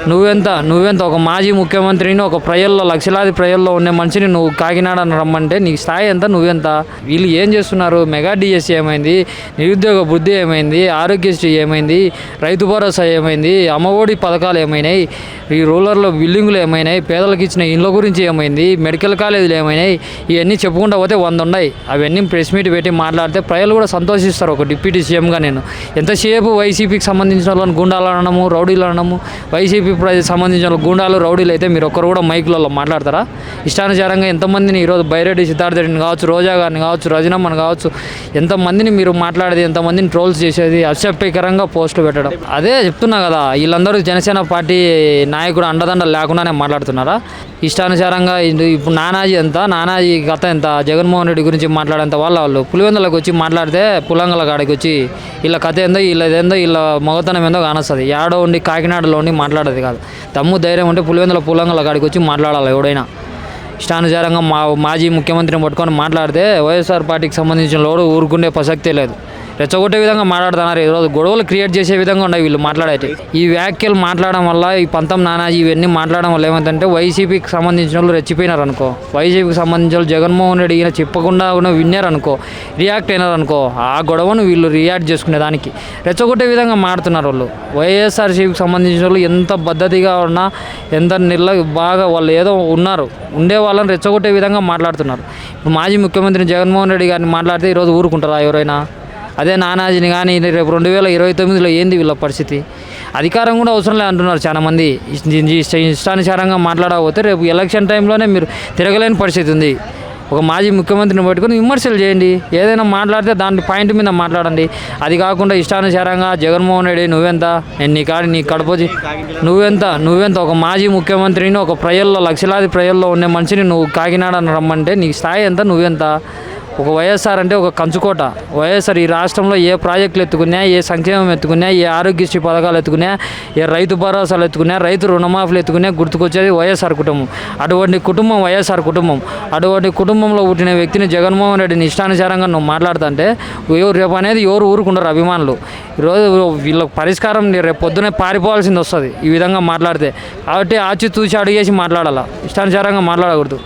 నువ్వెంత ఒక మాజీ ముఖ్యమంత్రిని, ఒక ప్రజల్లో లక్షలాది ప్రజల్లో ఉండే మనిషిని నువ్వు కాకినాడ రమ్మంటే నీ స్థాయి ఎంత, నువ్వెంత? వీళ్ళు ఏం చేస్తున్నారు? మెగా డిఎస్సీ ఏమైంది? నిరుద్యోగ బుద్ధి ఏమైంది? ఆరోగ్యశ్రీ ఏమైంది? రైతు భరోసా ఏమైంది? అమ్మఒడి పథకాలు ఏమైనాయి? ఈ రూరల్లో బిల్డింగులు ఏమైనాయి? పేదలకు ఇచ్చిన ఇళ్ళ గురించి ఏమైంది? మెడికల్ కాలేజీలు ఏమైనాయి? ఇవన్నీ చెప్పుకుంటూ పోతే 100 ఉన్నాయి. అవన్నీ ప్రెస్ మీట్ పెట్టి మాట్లాడితే ప్రజలు కూడా సంతోషిస్తారు. ఒక డిప్యూటీ సీఎంగా నేను ఎంతసేపు వైసీపీకి సంబంధించిన వాళ్ళని గుండాలు అనడము, రౌడీలు అనడము, వైసీపీ సంబంధించిన గుండాలు రౌడీలు అయితే మీరు ఒక్కరు కూడా మైకులలో మాట్లాడతారా? ఇష్టానుసారంగా ఎంతమందిని ఈరోజు బైరెడ్డి సిద్ధార్థ రెడ్డిని కావచ్చు, రోజా గారిని కావచ్చు, రజనమ్మని కావచ్చు, ఎంతమందిని మీరు మాట్లాడేది, ఎంతమందిని ట్రోల్స్ చేసేది, అసభ్యకరంగా పోస్టులు పెట్టడం. అదే చెప్తున్నా కదా, వీళ్ళందరూ జనసేన పార్టీ నాయకుడు అండదండలు లేకుండానే మాట్లాడుతున్నారా? ఇష్టానుసారంగా ఇప్పుడు నానాజీ కథ ఎంత, జగన్మోహన్ రెడ్డి గురించి మాట్లాడేంత వాళ్ళు పులివెందులకు వచ్చి మాట్లాడితే పులంగల కాడికి వచ్చి వీళ్ళ కథ ఏందో, వీళ్ళ మగతనం ఏందో కానొస్తుంది. ఏడో ఉండి కాకినాడలో ఉండి మాట్లాడేది కాదు. దమ్ము ధైర్యం ఉంటే పులివెందుల కాడికి వచ్చి మాట్లాడాలి ఎవడైనా. ఇష్టానుసారంగా మాజీ ముఖ్యమంత్రిని పట్టుకొని మాట్లాడితే వైఎస్ఆర్ పార్టీకి సంబంధించిన లోడు ఊరుకుండే ప్రసక్తే లేదు. రెచ్చగొట్టే విధంగా మాట్లాడుతున్నారు. ఈరోజు గొడవలు క్రియేట్ చేసే విధంగా ఉన్నాయి వీళ్ళు మాట్లాడేది. ఈ వ్యాఖ్యలు మాట్లాడడం వల్ల, ఈ పంతం నానాజీ ఇవన్నీ మాట్లాడడం వల్ల ఏమైందంటే వైసీపీకి సంబంధించిన వాళ్ళు రెచ్చిపోయినారు అనుకో, వైసీపీకి సంబంధించిన వాళ్ళు జగన్మోహన్ రెడ్డి ఈయన చెప్పకుండా విన్నారనుకో, రియాక్ట్ అయినారనుకో, ఆ గొడవను వీళ్ళు రియాక్ట్ చేసుకునే దానికి రెచ్చగొట్టే విధంగా మాట్లాడుతున్నారు వాళ్ళు. వైఎస్ఆర్సీపీకి సంబంధించిన వాళ్ళు ఎంత పద్ధతిగా ఉన్నా, ఎంత బాగా వాళ్ళు ఏదో ఉండే వాళ్ళని రెచ్చగొట్టే విధంగా మాట్లాడుతున్నారు. ఇప్పుడు మాజీ ముఖ్యమంత్రి జగన్మోహన్ రెడ్డి గారిని మాట్లాడితే ఈరోజు ఊరుకుంటారా ఎవరైనా? అదే నానాజీని కానీ రేపు 2029లో ఏంది వీళ్ళ పరిస్థితి? అధికారం కూడా అవసరం లేదు అంటున్నారు చాలామంది. ఇష్టానుసారంగా మాట్లాడకపోతే రేపు ఎలక్షన్ టైంలోనే మీరు తిరగలేని పరిస్థితి ఉంది. ఒక మాజీ ముఖ్యమంత్రిని పట్టుకొని విమర్శలు చేయండి, ఏదైనా మాట్లాడితే దాని పాయింట్ మీద మాట్లాడండి. అది కాకుండా ఇష్టానుసారంగా జగన్మోహన్ రెడ్డి నువ్వెంత, నీ కడపొచ్చి నువ్వెంత ఒక మాజీ ముఖ్యమంత్రిని, ఒక ప్రజల్లో లక్షలాది ప్రజల్లో ఉండే మనిషిని నువ్వు కాకినాడ రమ్మంటే నీ స్థాయి ఎంత, నువ్వెంత? ఒక వైఎస్ఆర్ అంటే ఒక కంచుకోట. వైఎస్ఆర్ ఈ రాష్ట్రంలో ఏ ప్రాజెక్టులు ఎత్తుకున్నా, ఏ సంక్షేమం ఎత్తుకున్నా, ఏ ఆరోగ్యశ్రీ పథకాలు ఎత్తుకున్నా, ఏ రైతు భరోసాలు ఎత్తుకున్నా, రైతు రుణమాఫీలు ఎత్తుకున్నా గుర్తుకొచ్చేది వైఎస్ఆర్ కుటుంబం. అటువంటి కుటుంబం వైఎస్ఆర్ కుటుంబం. అటువంటి కుటుంబంలో పుట్టిన వ్యక్తిని జగన్మోహన్ రెడ్డిని ఇష్టానుసారంగా నువ్వు మాట్లాడుతుంటే రేపు అనేది ఎవరు ఊరుకుంటారు అభిమానులు? ఈరోజు వీళ్ళకి పరిష్కారం రేపు పొద్దునే పారిపోవాల్సింది వస్తుంది ఈ విధంగా మాట్లాడితే. కాబట్టి ఆచితూచి అడిగేసి మాట్లాడాలా, ఇష్టానుసారంగా మాట్లాడకూడదు.